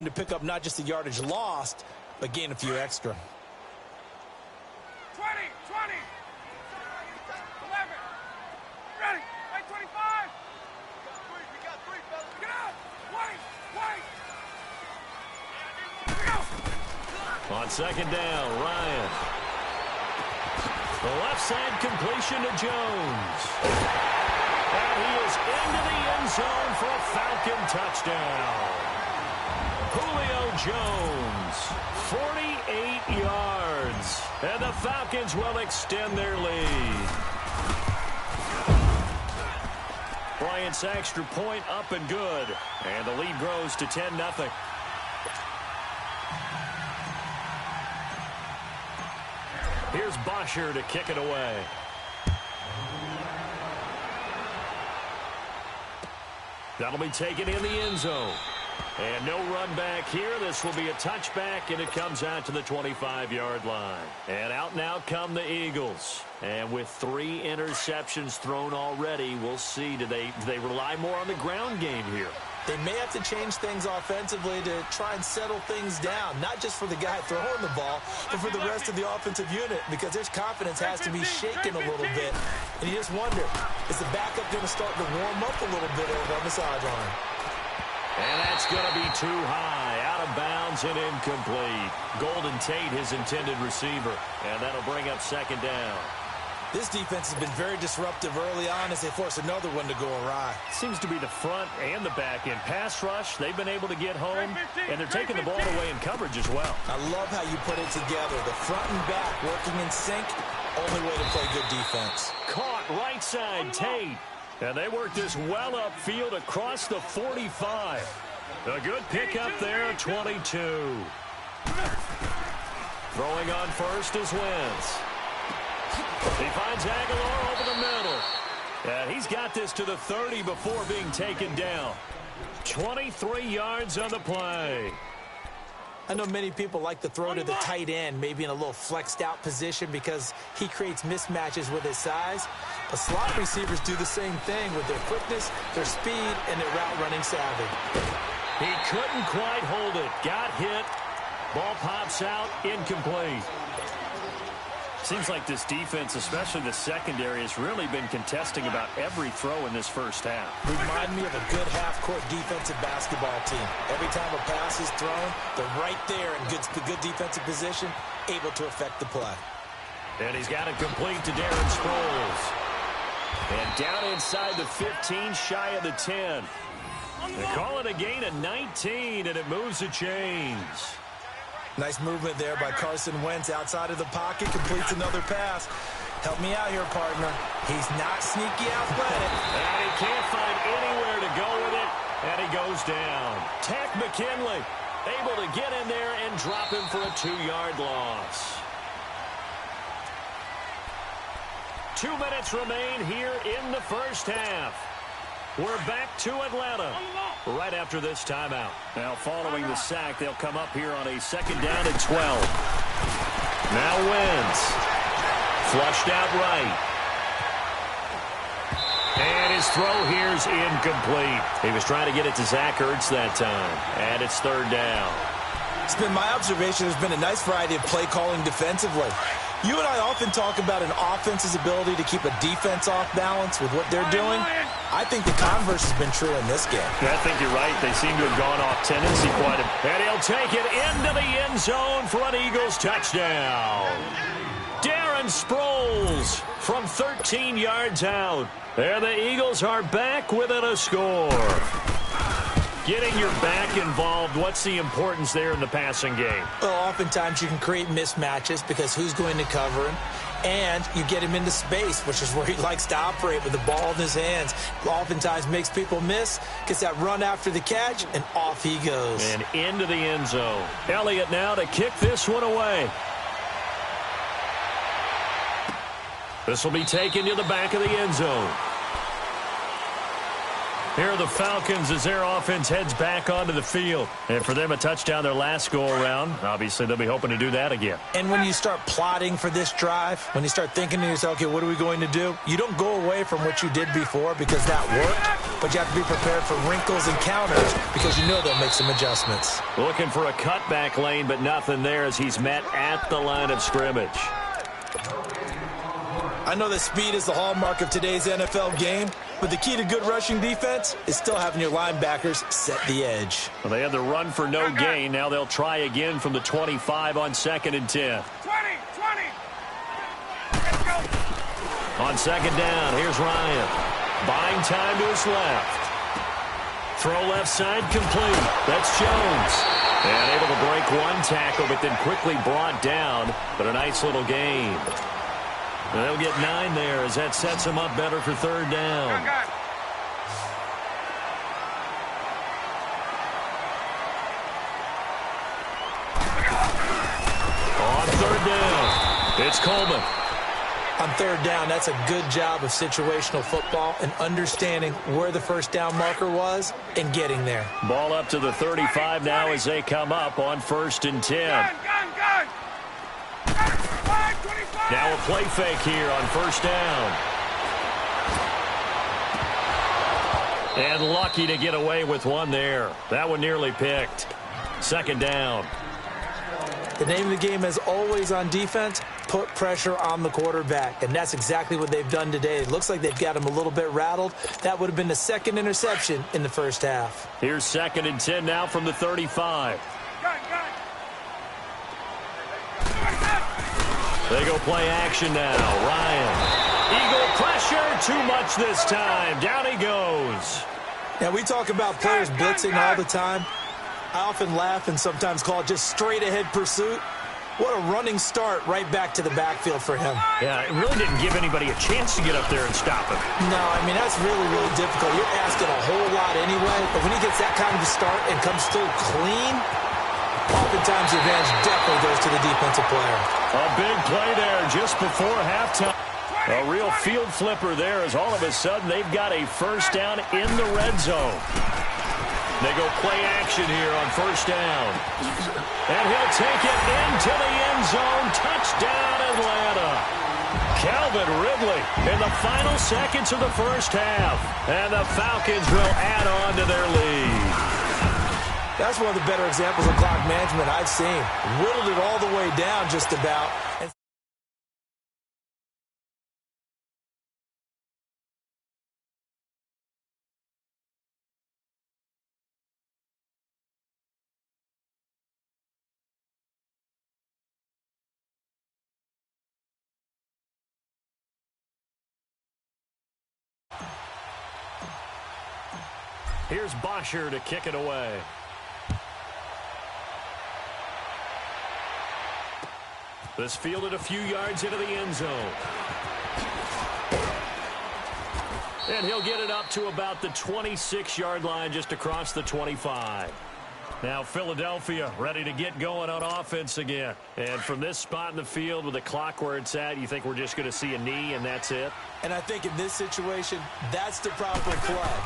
to pick up not just the yardage lost, but gain a few extra. 20, 11, ready, 25. We got three, fellas. Get out, 20. On second down, Ryan. The left side completion to Jones. And he is into the end zone for a Falcon touchdown. Julio Jones, 48 yards. And the Falcons will extend their lead. Bryant's extra point up and good. And the lead grows to 10-0. Here's Bosher to kick it away. That'll be taken in the end zone. And no run back here. This will be a touchback, and it comes out to the 25-yard line. And out now come the Eagles. And with 3 interceptions thrown already, we'll see. Do they rely more on the ground game here? They may have to change things offensively to try and settle things down, not just for the guy throwing the ball, but for the rest of the offensive unit, because their confidence has to be shaken a little bit. And you just wonder, is the backup going to start to warm up a little bit over on the sideline? And that's going to be too high, out of bounds and incomplete. Golden Tate, his intended receiver, and that'll bring up second down. This defense has been very disruptive early on as they force another one to go awry. Seems to be the front and the back end. Pass rush, they've been able to get home, and they're taking the ball away in coverage as well. I love how you put it together. The front and back working in sync, only way to play good defense. Caught right side, Tate. And they work this well upfield across the 45. A good pickup there, 22. Throwing on first is Wentz. He finds Aguilar over the middle. And he's got this to the 30 before being taken down. 23 yards on the play. I know many people like to throw to the tight end, maybe in a little flexed out position because he creates mismatches with his size. But slot receivers do the same thing with their quickness, their speed, and their route running savvy. He couldn't quite hold it. Got hit. Ball pops out. Incomplete. Seems like this defense, especially the secondary, has really been contesting about every throw in this first half. Remind me of a good half-court defensive basketball team. Every time a pass is thrown, they're right there in good defensive position, able to affect the play. And he's got it complete to Darren Sproles. And down inside the 15, shy of the 10. They call it a gain of 19, and it moves the chains. Nice movement there by Carson Wentz outside of the pocket, completes another pass. Help me out here, partner. He's not sneaky athletic. And he can't find anywhere to go with it, and he goes down. Tack McKinley able to get in there and drop him for a 2-yard loss. 2 minutes remain here in the first half. We're back to Atlanta right after this timeout. Now, following the sack, they'll come up here on a second down and 12. Now Wentz. Flushed out right. And his throw here is incomplete. He was trying to get it to Zach Ertz that time. And it's third down. It's been my observation there's been a nice variety of play calling defensively. You and I often talk about an offense's ability to keep a defense off balance with what they're doing. I think the converse has been true in this game. I think you're right. They seem to have gone off tendency quite a bit. And he'll take it into the end zone for an Eagles touchdown. Darren Sproles from 13 yards out. There the Eagles are back within a score. Getting your back involved, what's the importance there in the passing game? Well, oftentimes you can create mismatches because who's going to cover him? And you get him into space, which is where he likes to operate with the ball in his hands. Oftentimes makes people miss, gets that run after the catch, and off he goes. And into the end zone. Elliott now to kick this one away. This will be taken to the back of the end zone. Here are the Falcons as their offense heads back onto the field. And for them, a touchdown their last go-around. Obviously, they'll be hoping to do that again. And when you start plotting for this drive, when you start thinking to yourself, okay, what are we going to do? You don't go away from what you did before because that worked, but you have to be prepared for wrinkles and counters because you know they'll make some adjustments. Looking for a cutback lane, but nothing there as he's met at the line of scrimmage. I know that speed is the hallmark of today's NFL game, but the key to good rushing defense is still having your linebackers set the edge. Well, they had the run for no gain. Now they'll try again from the 25 on 2nd and 10. 20. Let's go. On 2nd down, here's Ryan. Buying time to his left. Throw left side complete. That's Jones. And able to break one tackle, but then quickly brought down. But a nice little gain. And they'll get 9 there as that sets them up better for 3rd down. On 3rd down, it's Coleman. On 3rd down, that's a good job of situational football and understanding where the first down marker was and getting there. Ball up to the 35 now as they come up on 1st and 10. Gun. Now a play fake here on 1st down. And lucky to get away with one there. That one nearly picked. 2nd down. The name of the game, as always on defense, put pressure on the quarterback. And that's exactly what they've done today. It looks like they've got him a little bit rattled. That would have been the 2nd interception in the first half. Here's 2nd and 10 now from the 35. Gun. They go play action now. Ryan. Eagle pressure. Too much this time. Down he goes. Now, we talk about players blitzing all the time. I often laugh and sometimes call it just straight-ahead pursuit. What a running start right back to the backfield for him. Yeah, it really didn't give anybody a chance to get up there and stop him. No, I mean, that's really, really difficult. You're asking a whole lot anyway. But when he gets that kind of a start and comes through clean, oftentimes the advantage definitely goes to the defensive player. A big play there just before halftime. A real field flipper there as all of a sudden they've got a first down in the red zone. They go play action here on 1st down. And he'll take it into the end zone. Touchdown, Atlanta. Calvin Ridley in the final seconds of the first half. And the Falcons will add on to their lead. That's one of the better examples of clock management I've seen. Whittled it all the way down just about. Here's Bosher to kick it away. This fielded a few yards into the end zone. And he'll get it up to about the 26-yard line just across the 25. Now Philadelphia ready to get going on offense again. And from this spot in the field with the clock where it's at, you think we're just going to see a knee and that's it? And I think in this situation, that's the proper play.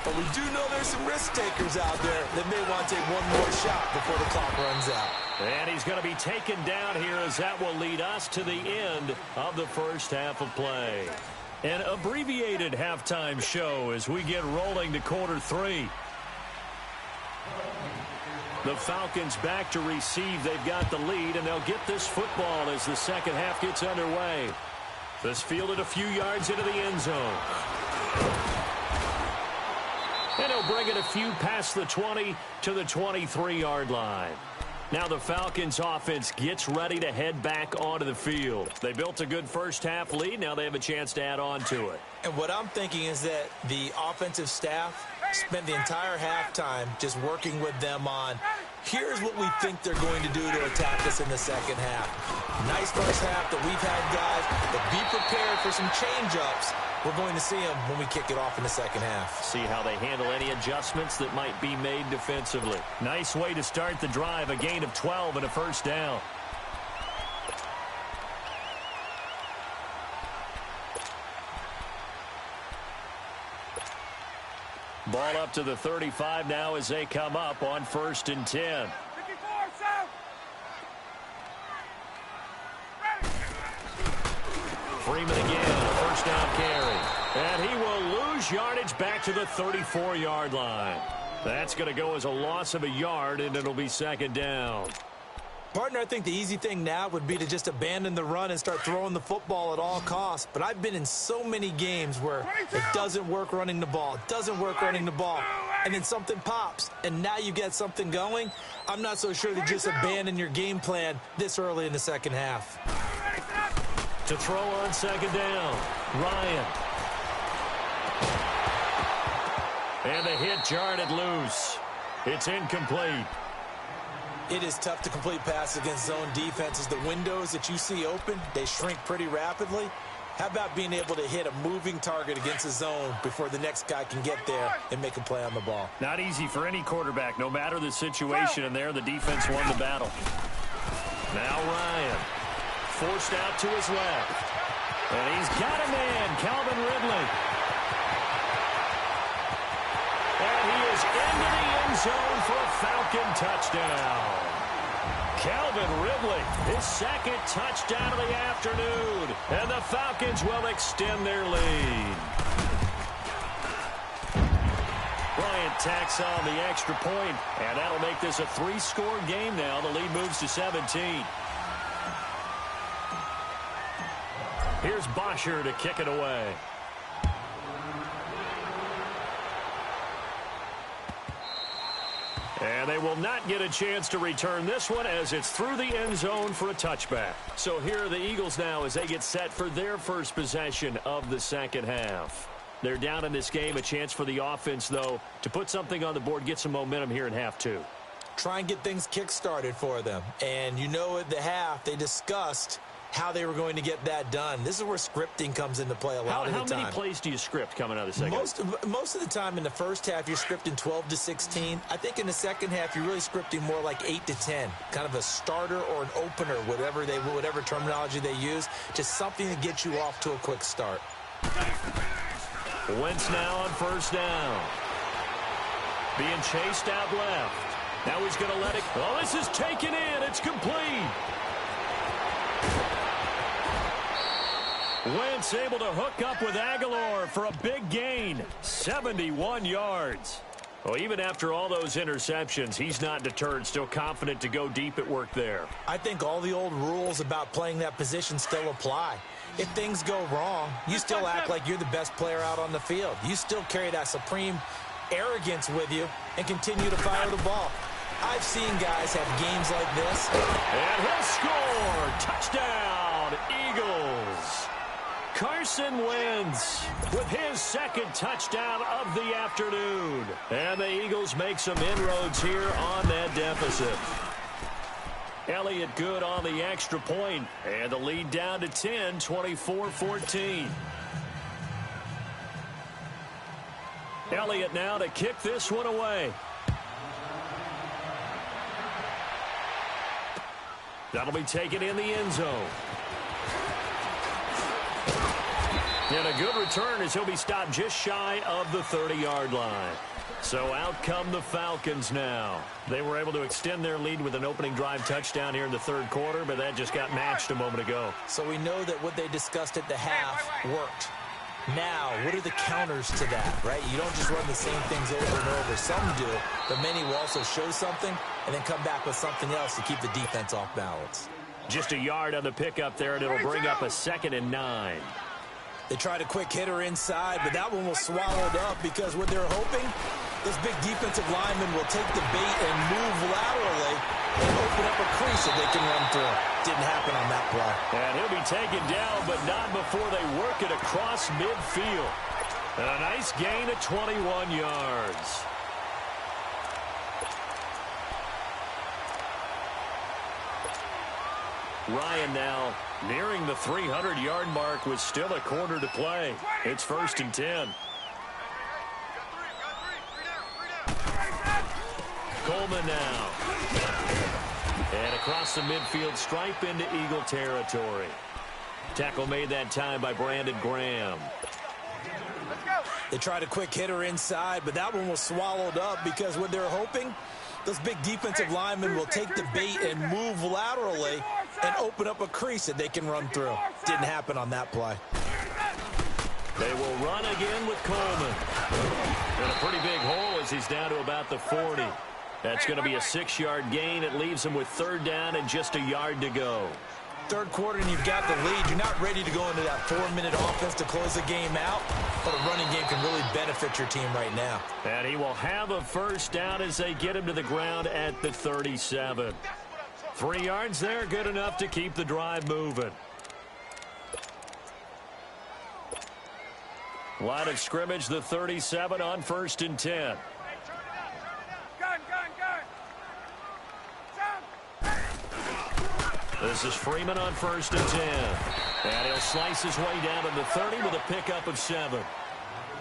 But we do know there's some risk takers out there that may want to take one more shot before the clock runs out. And he's going to be taken down here as that will lead us to the end of the first half of play. An abbreviated halftime show as we get rolling to quarter 3. The Falcons back to receive. They've got the lead, and they'll get this football as the second half gets underway. This fielded a few yards into the end zone. And he'll bring it a few past the 20 to the 23-yard line. Now the Falcons offense gets ready to head back onto the field. They built a good first half lead. Now they have a chance to add on to it. And what I'm thinking is that the offensive staff spent the entire halftime just working with them on, here's what we think they're going to do to attack us in the second half. Nice first half that we've had, guys, but be prepared for some change-ups. We're going to see them when we kick it off in the second half. See how they handle any adjustments that might be made defensively. Nice way to start the drive, a gain of 12 and a first down. Ball up to the 35 now as they come up on 1st and 10. Freeman again, a first down carry. And he will lose yardage back to the 34-yard line. That's going to go as a loss of a yard, and it'll be 2nd down. Partner, I think the easy thing now would be to just abandon the run and start throwing the football at all costs. But I've been in so many games where it doesn't work running the ball. It doesn't work running the ball. And then something pops, and now you get something going. I'm not so sure to just abandon your game plan this early in the second half. To throw on 2nd down, Ryan. And the hit jarred it loose. It's incomplete. It is tough to complete passes against zone defenses. The windows that you see open, they shrink pretty rapidly. How about being able to hit a moving target against a zone before the next guy can get there and make a play on the ball? Not easy for any quarterback, no matter the situation, and there the defense won the battle. Now Ryan, forced out to his left. And he's got a man, Calvin Ridley. And he is into the end zone for a Falcon touchdown. Calvin Ridley, his 2nd touchdown of the afternoon. And the Falcons will extend their lead. Bryant tacks on the extra point, and that'll make this a 3-score game now. The lead moves to 17. Here's Bosher to kick it away. And they will not get a chance to return this one as it's through the end zone for a touchback. So here are the Eagles now as they get set for their first possession of the second half. They're down in this game. A chance for the offense, though, to put something on the board, get some momentum here in half 2. Try and get things kick-started for them. And you know at the half they discussed how they were going to get that done. This is where scripting comes into play a lot of the time. How many plays do you script coming out of the second? Most of the time in the first half, you're scripting 12 to 16. I think in the second half, you're really scripting more like 8 to 10. Kind of a starter or an opener, whatever terminology they use. Just something to get you off to a quick start. Wentz now on 1st down. Being chased out left. Now he's going to let it. Oh, this is taken in. It's complete. Wentz able to hook up with Aguilar for a big gain. 71 yards. Well, even after all those interceptions, he's not deterred, still confident to go deep at work there. I think all the old rules about playing that position still apply. If things go wrong, you still act like you're the best player out on the field. You still carry that supreme arrogance with you and continue to fire the ball. I've seen guys have games like this. And he'll score. Touchdown, Eagles. Carson Wentz with his 2nd touchdown of the afternoon. And the Eagles make some inroads here on that deficit. Elliott good on the extra point. And the lead down to 10, 24-14. Elliott now to kick this one away. That'll be taken in the end zone. And a good return as he'll be stopped just shy of the 30-yard line. So out come the Falcons now. They were able to extend their lead with an opening drive touchdown here in the 3rd quarter, but that just got matched a moment ago. So we know that what they discussed at the half worked. Now, what are the counters to that, right? You don't just run the same things over and over. Some do, but many will also show something and then come back with something else to keep the defense off balance. Just a yard on the pickup there, and it'll bring up a 2nd and 9. They tried a quick hitter inside, but that one was swallowed up because what they're hoping, this big defensive lineman will take the bait and move laterally and open up a crease that they can run through. Didn't happen on that play. And he'll be taken down, but not before they work it across midfield. And a nice gain of 21 yards. Ryan now nearing the 300-yard mark with still a quarter to play. It's 1st and 10. Coleman now. And across the midfield stripe into Eagle territory. Tackle made that time by Brandon Graham. They tried a quick hitter inside, but that one was swallowed up because what they're hoping, those big defensive linemen will take the bait and move laterally and open up a crease that they can run through. Didn't happen on that play. They will run again with Coleman. In a pretty big hole as he's down to about the 40. That's going to be a 6-yard gain. It leaves him with third down and just a yard to go. Third quarter and you've got the lead. You're not ready to go into that 4-minute offense to close the game out, but a running game can really benefit your team right now. And he will have a first down as they get him to the ground at the 37. 3 yards there, good enough to keep the drive moving. Line of scrimmage, the 37 on 1st and 10. This is Freeman on 1st and 10. And he'll slice his way down to the 30 with a pickup of 7.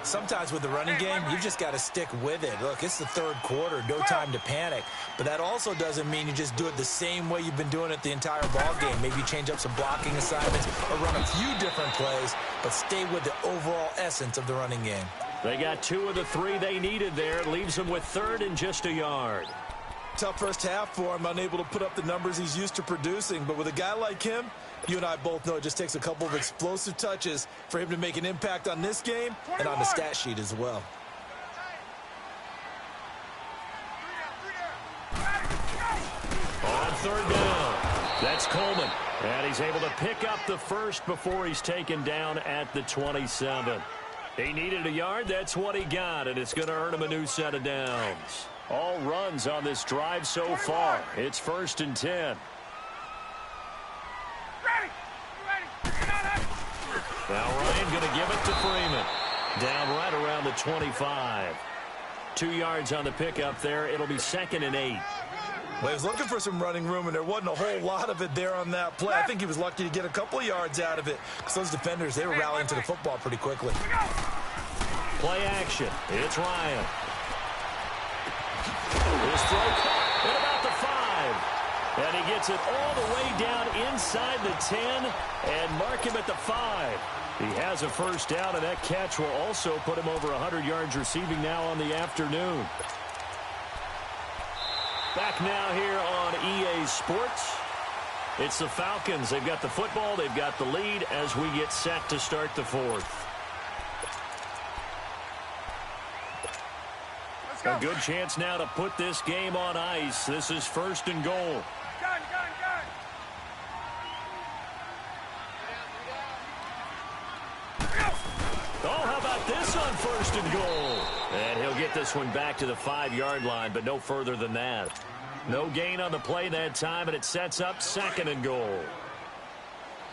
Sometimes with the running game, you've just got to stick with it. Look, it's the third quarter, no time to panic. But that also doesn't mean you just do it the same way you've been doing it the entire ball game. Maybe change up some blocking assignments or run a few different plays, but stay with the overall essence of the running game. They got 2 of the 3 they needed there. It leaves them with third and just a yard. Tough first half for him, unable to put up the numbers he's used to producing. But with a guy like him, you and I both know it just takes a couple of explosive touches for him to make an impact on this game and on the stat sheet as well. On third down, that's Coleman. And he's able to pick up the first before he's taken down at the 27. He needed a yard. That's what he got, and it's going to earn him a new set of downs. All runs on this drive so far. It's 1st and 10. Now Ryan going to give it to Freeman. Down right around the 25. 2 yards on the pickup there. It'll be 2nd and 8. Well, he was looking for some running room, and there wasn't a whole lot of it there on that play. I think he was lucky to get a couple of yards out of it because those defenders, they were rallying to the football pretty quickly. Play action. It's Ryan. His throw caught at about the 5. And he gets it all the way down inside the 10 and mark him at the 5. He has a first down, and that catch will also put him over 100 yards receiving now on the afternoon. Back now here on EA Sports. It's the Falcons. They've got the football. They've got the lead as we get set to start the 4th. A good chance now to put this game on ice. This is 1st and goal. Oh, how about this on 1st and goal? And he'll get this one back to the 5-yard line, but no further than that. No gain on the play that time, and it sets up 2nd and goal.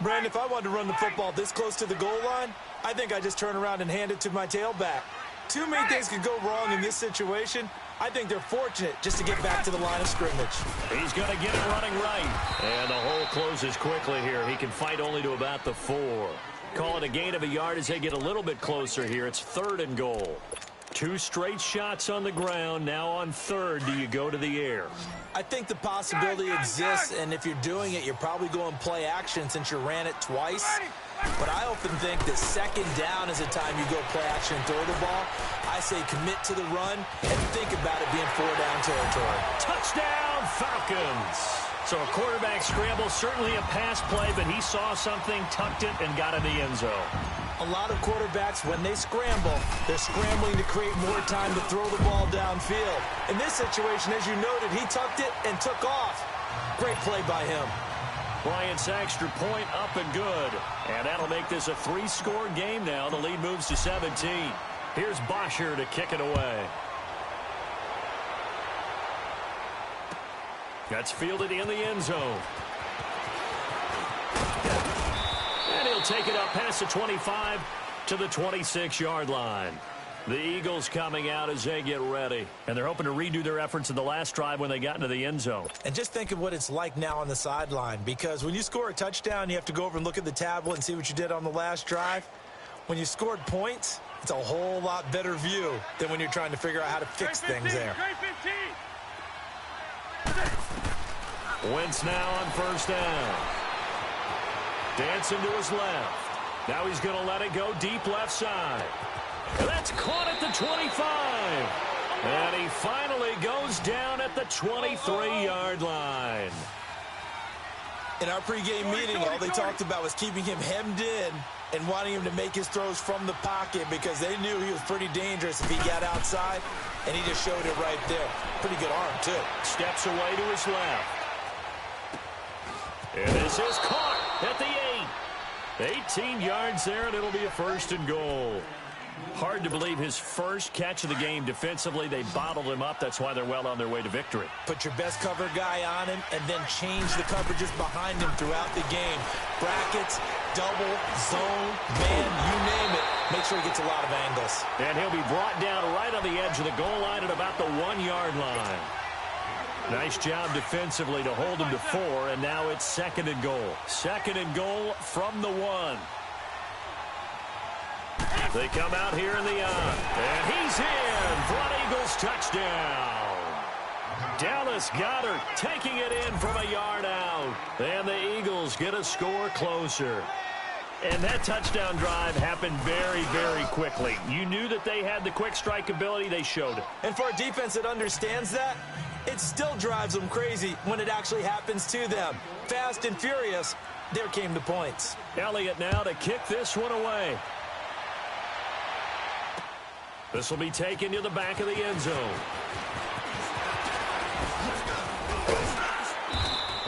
Brandon, if I wanted to run the football this close to the goal line, I think I just turn around and hand it to my tailback. Too many things could go wrong in this situation. I think they're fortunate just to get back to the line of scrimmage. He's going to get it running right. And the hole closes quickly here. He can fight only to about the 4. Call it a gain of a yard as they get a little bit closer here. It's 3rd and goal. 2 straight shots on the ground. Now on 3rd, do you go to the air? I think the possibility exists, and if you're doing it, you're probably going play action since you ran it twice. But I often think that 2nd down is the time you go play action and throw the ball. I say commit to the run and think about it being 4-down territory. Touchdown, Falcons! So a quarterback scramble, certainly a pass play, but he saw something, tucked it, and got in the end zone. A lot of quarterbacks, when they scramble, they're scrambling to create more time to throw the ball downfield. In this situation, as you noted, he tucked it and took off. Great play by him. Bryant's extra point up and good. And that'll make this a 3-score game now. The lead moves to 17. Here's Bosher to kick it away. That's fielded in the end zone. And he'll take it up past the 25 to the 26-yard line. The Eagles coming out as they get ready. And they're hoping to redo their efforts in the last drive when they got into the end zone. And just think of what it's like now on the sideline. Because when you score a touchdown, you have to go over and look at the tablet and see what you did on the last drive. When you scored points, it's a whole lot better view than when you're trying to figure out how to fix things there. Wentz now on 1st down. Dancing to his left. Now he's going to let it go deep left side. That's caught at the 25. And he finally goes down at the 23-yard line. In our pregame meeting, all they talked about was keeping him hemmed in and wanting him to make his throws from the pocket because they knew he was pretty dangerous if he got outside, and he just showed it right there. Pretty good arm, too. Steps away to his left. And this is caught at the 8. 18 yards there, and it'll be a 1st and goal. Hard to believe his first catch of the game defensively. They bottled him up. That's why they're well on their way to victory. Put your best cover guy on him and then change the coverages behind him throughout the game. Brackets, double, zone, man, you name it. Make sure he gets a lot of angles. And he'll be brought down right on the edge of the goal line at about the 1-yard line. Nice job defensively to hold him to 4, and now it's 2nd and goal. 2nd and goal from the 1. They come out here in the and he's in for an Eagles touchdown. Dallas Goedert taking it in from a yard out. And the Eagles get a score closer. And that touchdown drive happened very, very quickly. You knew that they had the quick strike ability. They showed it. And for a defense that understands that, it still drives them crazy when it actually happens to them. Fast and furious, there came the points. Elliott now to kick this one away. This will be taken to the back of the end zone.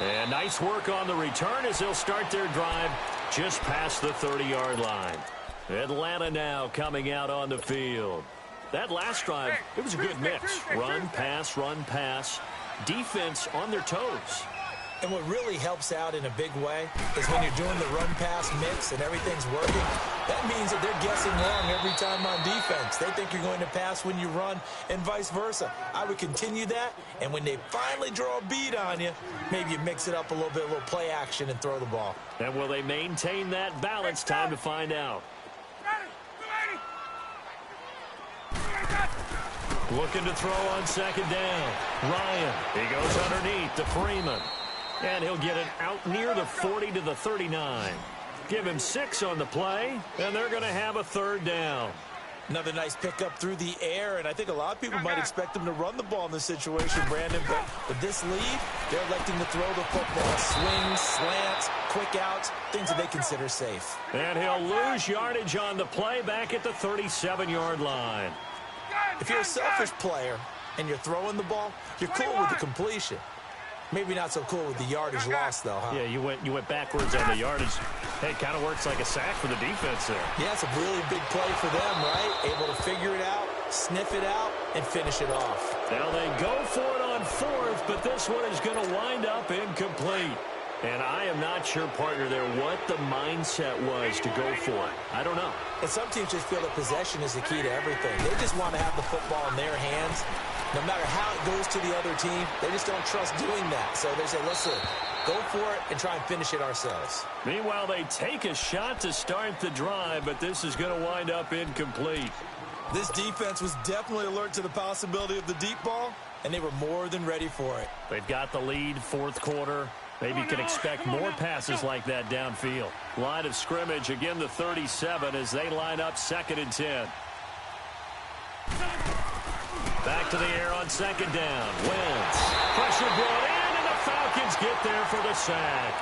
And nice work on the return as they'll start their drive just past the 30-yard line. Atlanta now coming out on the field. That last drive, it was a good mix. Run, pass, defense on their toes. And what really helps out in a big way is when you're doing the run-pass mix and everything's working, that means that they're guessing wrong every time on defense. They think you're going to pass when you run and vice versa. I would continue that, and when they finally draw a beat on you, maybe you mix it up a little bit, a little play action, and throw the ball. And will they maintain that balance? Time to find out. Looking to throw on 2nd down. Ryan, he goes underneath to Freeman. And he'll get it out near the 40 to the 39. Give him 6 on the play, and they're going to have a 3rd down. Another nice pickup through the air, and I think a lot of people might expect him to run the ball in this situation, Brandon, but with this lead, they're electing to throw the football. Swings, slants, quick outs, things that they consider safe. And he'll lose yardage on the play back at the 37-yard line. If you're a selfish player and you're throwing the ball, you're cool with the completion. Maybe not so cool with the yardage loss, though, huh? Yeah, you went backwards on the yardage. Hey, it kind of works like a sack for the defense there. Yeah, it's a really big play for them, right? Able to figure it out, sniff it out, and finish it off. Now they go for it on 4th, but this one is going to wind up incomplete. And I am not sure, partner, there what the mindset was to go for it. I don't know. And some teams just feel that possession is the key to everything. They just want to have the football in their hands. No matter how it goes to the other team, they just don't trust doing that. So they say, listen, go for it and try and finish it ourselves. Meanwhile, they take a shot to start the drive, but this is going to wind up incomplete. This defense was definitely alert to the possibility of the deep ball, and they were more than ready for it. They've got the lead, 4th quarter. Maybe you can expect more passes like that downfield. Line of scrimmage, again the 37 as they line up 2nd and 10. Back to the air on 2nd down. Wentz. Pressure brought in, and the Falcons get there for the sack.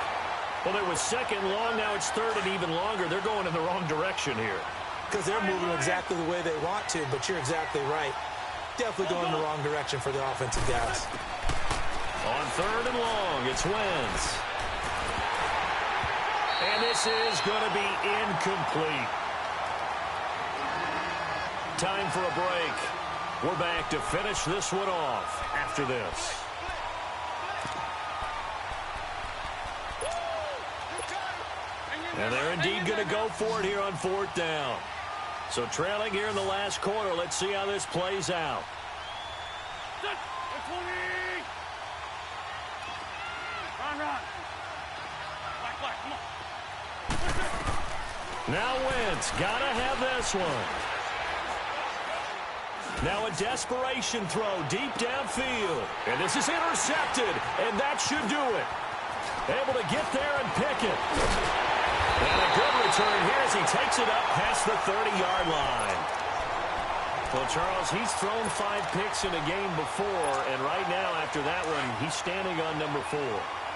Well, it was 2nd long. Now it's 3rd and even longer. They're going in the wrong direction here. Because they're moving exactly the way they want to, but you're exactly right. Definitely going in the wrong direction for the offensive guys. On 3rd and long, it's Wentz. And this is going to be incomplete. Time for a break. We're back to finish this one off after this. And they're indeed going to go for it here on 4th down. So trailing here in the last quarter. Let's see how this plays out. Now Wentz, gotta have this one. Now a desperation throw deep downfield. And this is intercepted, and that should do it. Able to get there and pick it. And a good return here as he takes it up past the 30-yard line. Well, Charles, he's thrown 5 picks in a game before, and right now, after that one, he's standing on number 4.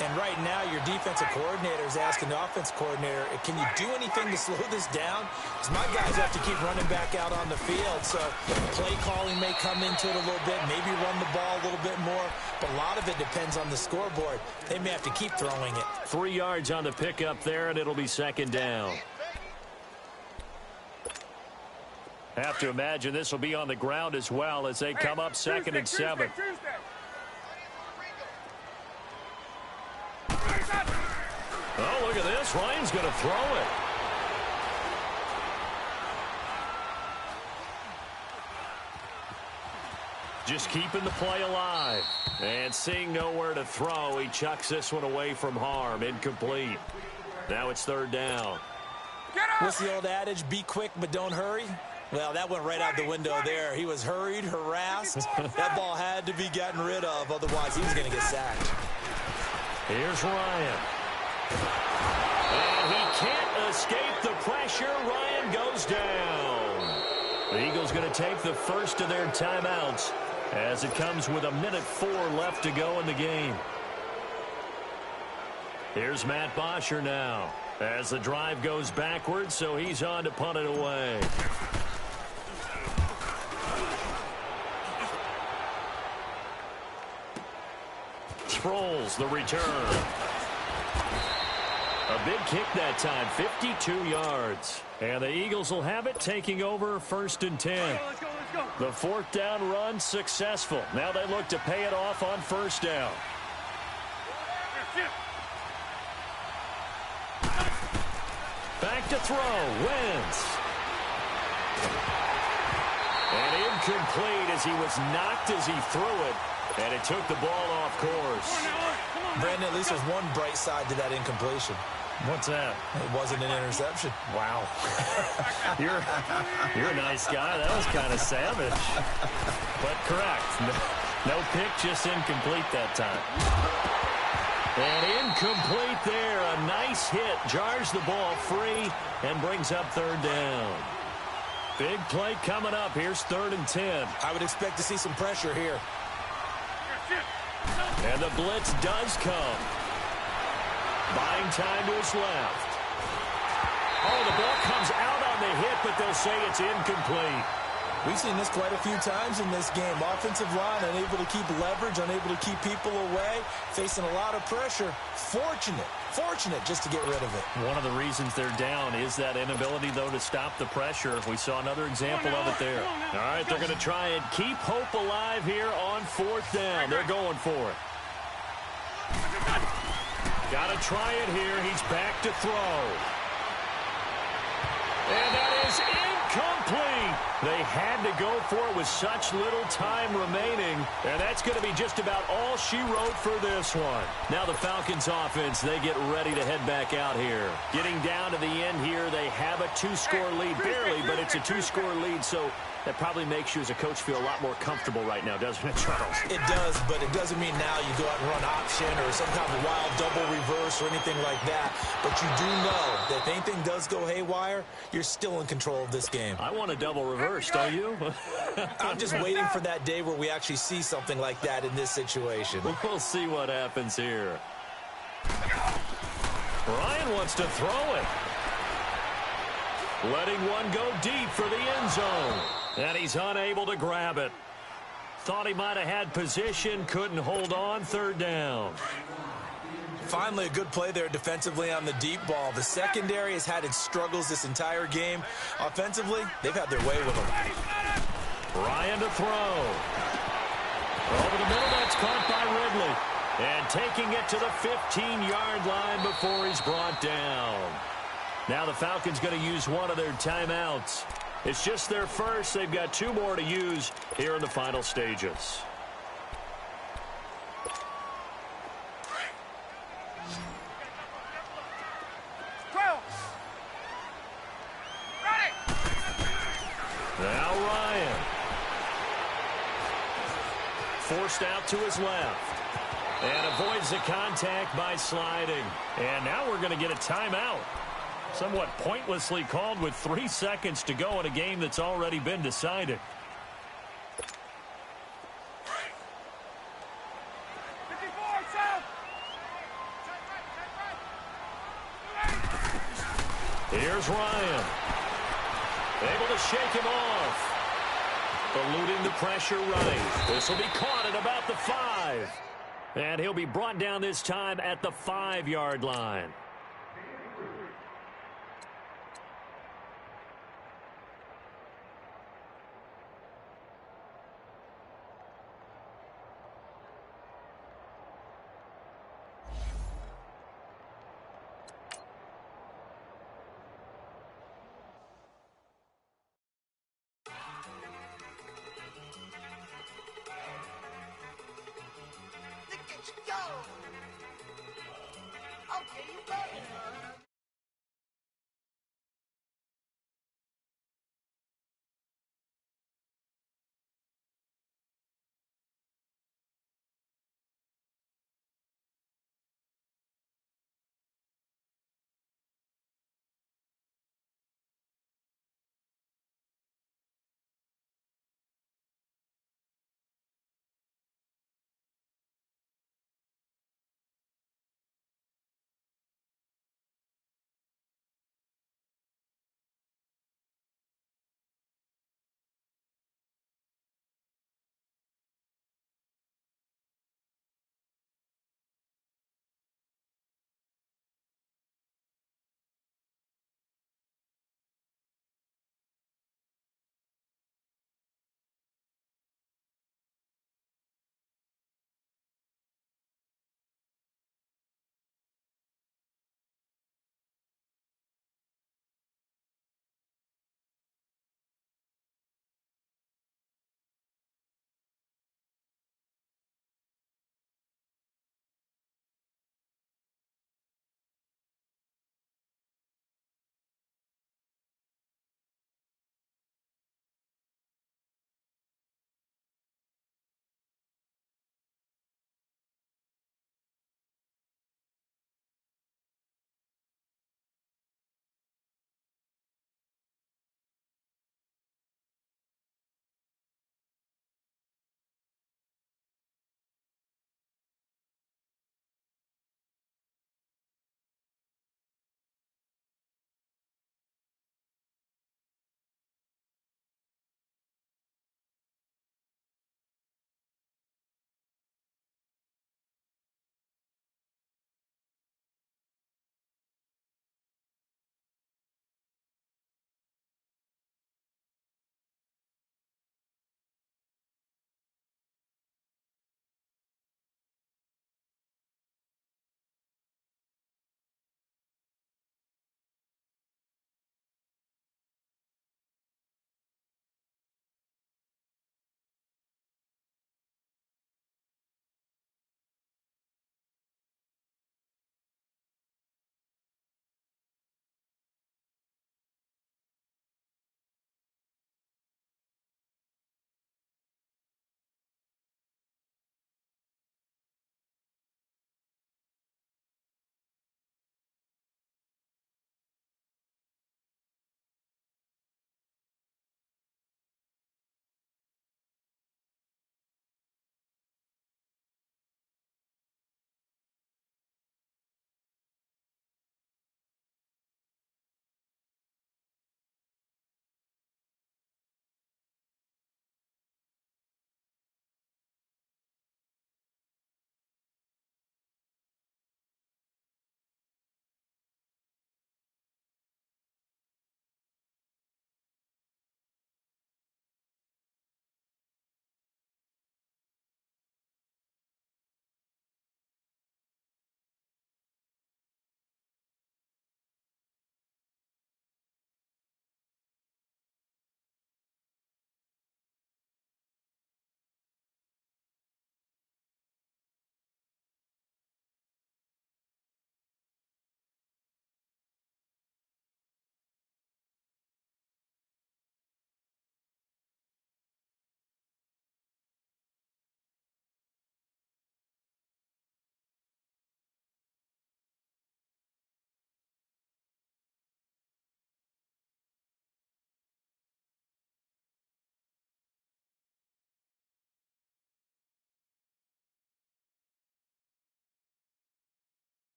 And right now, your defensive coordinator is asking the offense coordinator, can you do anything to slow this down? Because my guys have to keep running back out on the field. So play calling may come into it a little bit, maybe run the ball a little bit more. But a lot of it depends on the scoreboard. They may have to keep throwing it. 3 yards on the pickup there, and it'll be second down. Have to imagine this will be on the ground as well as they come up second and 7. Oh, look at this. Ryan's going to throw it. Just keeping the play alive. And seeing nowhere to throw, he chucks this one away from harm. Incomplete. Now it's third down. What's the old adage? Be quick, but don't hurry. Well, that went right out the window there. He was hurried, harassed. That ball had to be gotten rid of. Otherwise, he was going to get sacked. Here's Ryan. And he can't escape the pressure. Ryan goes down. The Eagles going to take the first of their timeouts as it comes with 1:04 left to go in the game. Here's Matt Bosher now as the drive goes backwards, so he's on to punt it away. Sproles the return. A big kick that time, 52 yards. And the Eagles will have it, taking over first and 10. Let's go. The fourth down run successful. Now they look to pay it off on first down. Back to throw, Wentz. And incomplete as he was knocked as he threw it. And it took the ball off course. Brandon, at least there's one bright side to that incompletion. What's that? It wasn't an interception. Wow. You're a nice guy. That was kind of savage. But correct. No pick, just incomplete that time. And incomplete there. A nice hit. Jars the ball free and brings up third down. Big play coming up. Here's third and 10. I would expect to see some pressure here. And the blitz does come. Buying time to his left. Oh, the ball comes out on the hit, but they'll say it's incomplete. We've seen this quite a few times in this game. Offensive line unable to keep leverage, unable to keep people away, facing a lot of pressure. Fortunate just to get rid of it. One of the reasons they're down is that inability, though, to stop the pressure. We saw another example of it there. All right, they're going to try and keep hope alive here on fourth down. They're going for it. Got to try it here. He's back to throw. And that is incomplete. They had to go for it with such little time remaining. And that's going to be just about all she wrote for this one. Now the Falcons offense, they get ready to head back out here. Getting down to the end here, they have a 2-score lead. Barely, but it's a 2-score lead, so that probably makes you as a coach feel a lot more comfortable right now, doesn't it, Charles? It does, but it doesn't mean now you go out and run option or some kind of wild double reverse or anything like that. But you do know that if anything does go haywire, you're still in control of this game. I want a double reverse, don't you? I'm just waiting for that day where we actually see something like that in this situation. We'll see what happens here. Ryan wants to throw it. Letting one go deep for the end zone. And he's unable to grab it. Thought he might have had position, couldn't hold on, third down. Finally, a good play there defensively on the deep ball. The secondary has had its struggles this entire game. Offensively, they've had their way with them. Ryan to throw. Over the middle, that's caught by Ridley. And taking it to the 15-yard line before he's brought down. Now the Falcons going to use one of their timeouts. It's just their first. They've got 2 more to use here in the final stages. Now Ryan. Forced out to his left. And avoids the contact by sliding. And now we're going to get a timeout. Somewhat pointlessly called with 3 seconds to go in a game that's already been decided. Here's Ryan. Able to shake him off. Eluding the pressure right. This will be caught at about the 5. And he'll be brought down this time at the 5-yard line. Let's go! Okay, you got it.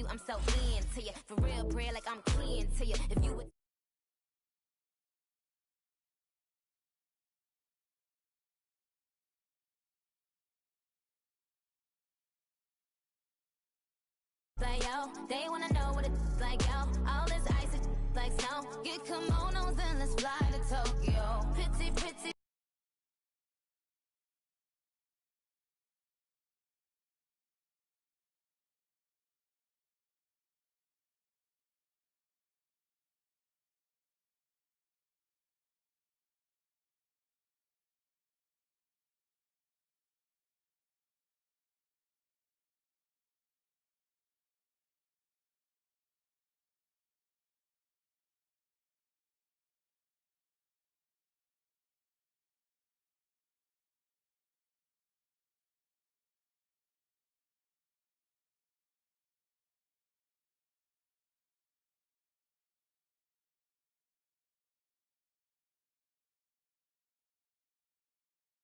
you, I'm so into you. For real, prayer like I'm keying to you. If you would like yo, they wanna know what it's like yo. All this ice is like snow. Get kimonos and let's fly to Tokyo. Pretty, pretty.